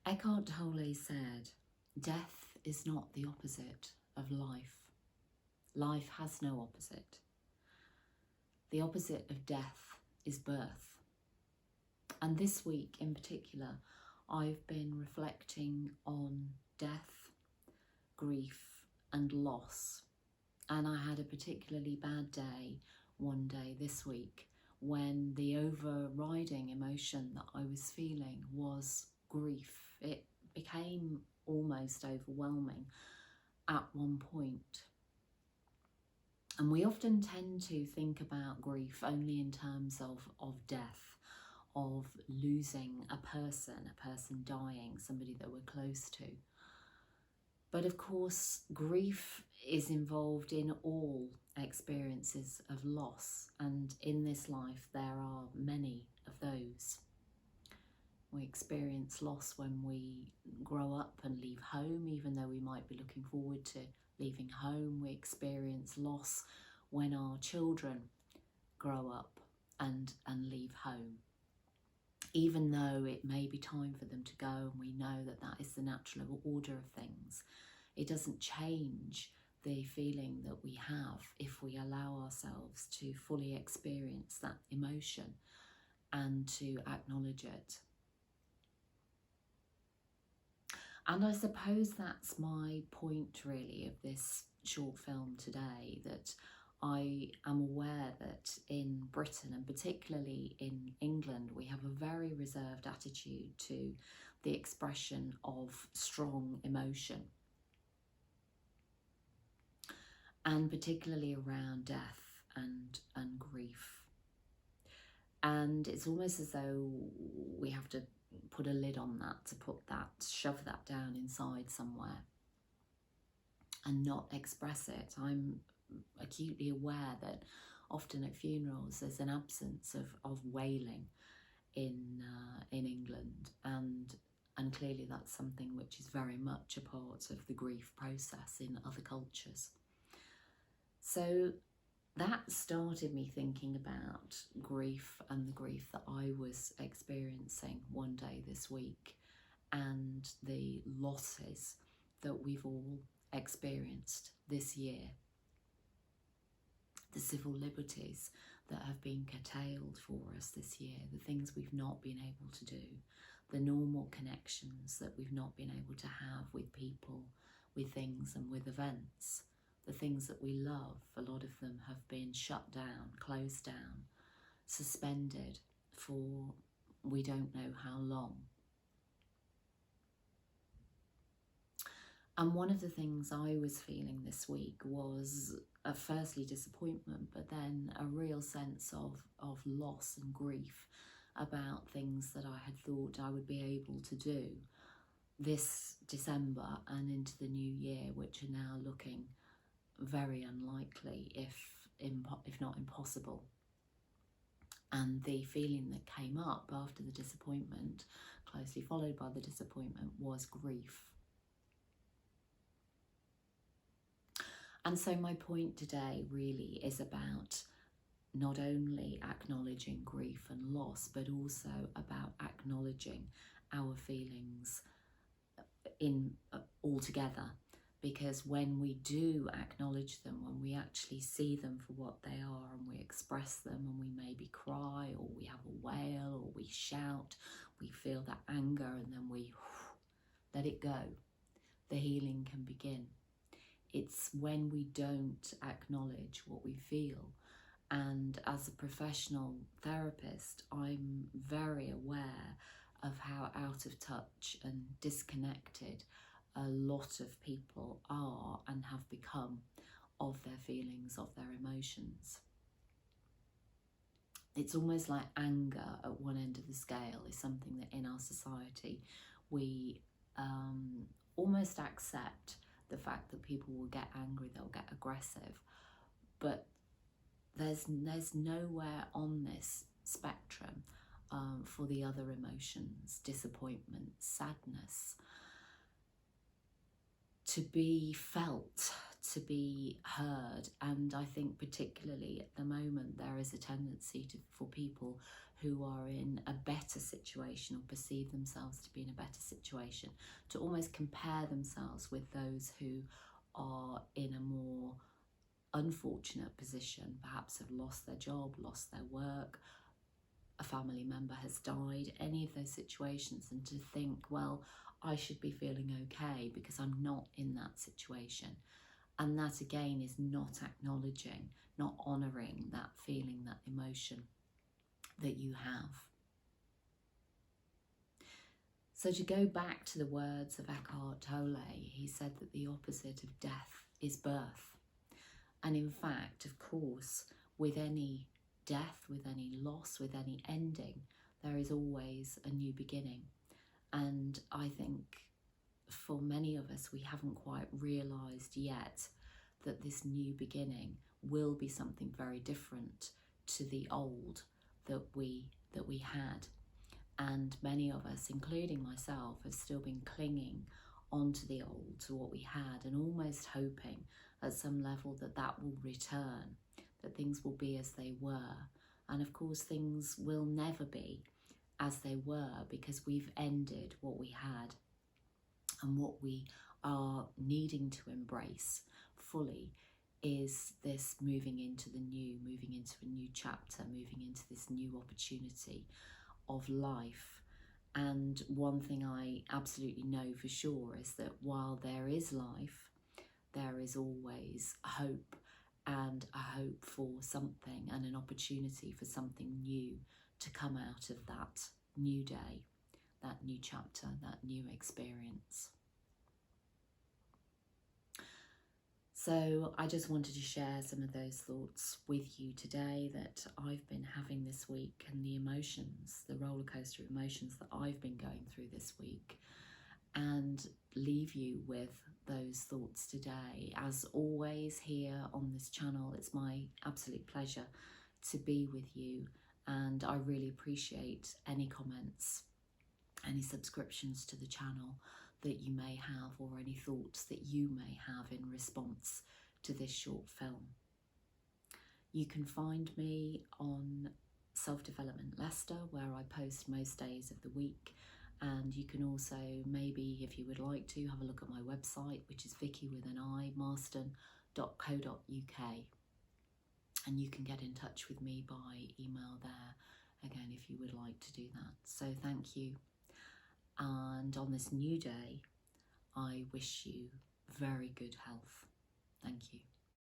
Eckhart Tolle said, death is not the opposite of life. Life has no opposite. The opposite of death is birth. And this week in particular, I've been reflecting on death, grief, and loss. And I had a particularly bad day one day this week when the overriding emotion that I was feeling was grief. It became almost overwhelming at one point. And we often tend to think about grief only in terms of death, of losing a person dying, somebody that we're close to. But of course, grief is involved in all experiences of loss, and in this life there are many of those. We experience loss when we grow up and leave home, even though we might be looking forward to leaving home. We experience loss when our children grow up and leave home. Even though it may be time for them to go and we know that that is the natural order of things, it doesn't change the feeling that we have if we allow ourselves to fully experience that emotion and to acknowledge it. And I suppose that's my point really of this short film today, that I am aware that in Britain and particularly in England, we have a very reserved attitude to the expression of strong emotion, and particularly around death and grief. And it's almost as though we have to put a lid on that, to shove that down inside somewhere and not express it. I'm acutely aware that often at funerals there's an absence of wailing in England, and clearly that's something which is very much a part of the grief process in other cultures. So that started me thinking about grief and the grief that I was experiencing one day this week, and the losses that we've all experienced this year. The civil liberties that have been curtailed for us this year, the things we've not been able to do, the normal connections that we've not been able to have with people, with things and with events. The things that we love, a lot of them have been shut down, closed down, suspended for we don't know how long. And one of the things I was feeling this week was firstly disappointment, but then a real sense of loss and grief about things that I had thought I would be able to do this December and into the new year, which are now looking very unlikely, if not impossible. And the feeling that came up after the disappointment, closely followed by the disappointment, was grief. And so my point today really is about not only acknowledging grief and loss, but also about acknowledging our feelings altogether. Because when we do acknowledge them, when we actually see them for what they are and we express them, and we maybe cry or we have a wail or we shout, we feel that anger and then we let it go, the healing can begin. It's when we don't acknowledge what we feel. And as a professional therapist, I'm very aware of how out of touch and disconnected a lot of people are and have become of their feelings, of their emotions. It's almost like anger at one end of the scale is something that in our society we almost accept the fact that people will get angry, they'll get aggressive, but there's nowhere on this spectrum for the other emotions, disappointment, sadness, to be felt, to be heard. And I think particularly at the moment there is a tendency for people who are in a better situation or perceive themselves to be in a better situation, to almost compare themselves with those who are in a more unfortunate position, perhaps have lost their job, lost their work, a family member has died, any of those situations, and to think, well, I should be feeling okay because I'm not in that situation. And that again is not acknowledging, not honouring that feeling, that emotion that you have. So to go back to the words of Eckhart Tolle, he said that the opposite of death is birth. And in fact, of course, with any death, with any loss, with any ending, there is always a new beginning. And I think for many of us, we haven't quite realised yet that this new beginning will be something very different to the old that we had. And many of us, including myself, have still been clinging onto the old, to what we had, and almost hoping at some level that that will return, that things will be as they were. And of course, things will never be as they were, because we've ended what we had. And what we are needing to embrace fully is this moving into the new, moving into a new chapter, moving into this new opportunity of life. And one thing I absolutely know for sure is that while there is life, there is always hope, and a hope for something and an opportunity for something new to come out of that new day, that new chapter, that new experience. So I just wanted to share some of those thoughts with you today that I've been having this week, and the emotions, the roller coaster emotions that I've been going through this week, and leave you with those thoughts today. As always, here on this channel, it's my absolute pleasure to be with you, and I really appreciate any comments, any subscriptions to the channel that you may have, or any thoughts that you may have in response to this short film. You can find me on Self-Development Leicester, where I post most days of the week, and you can also, maybe if you would like to, have a look at my website, which is vickymarston.co.uk, and you can get in touch with me by email there, again, if you would like to do that. So thank you. And on this new day, I wish you very good health. Thank you.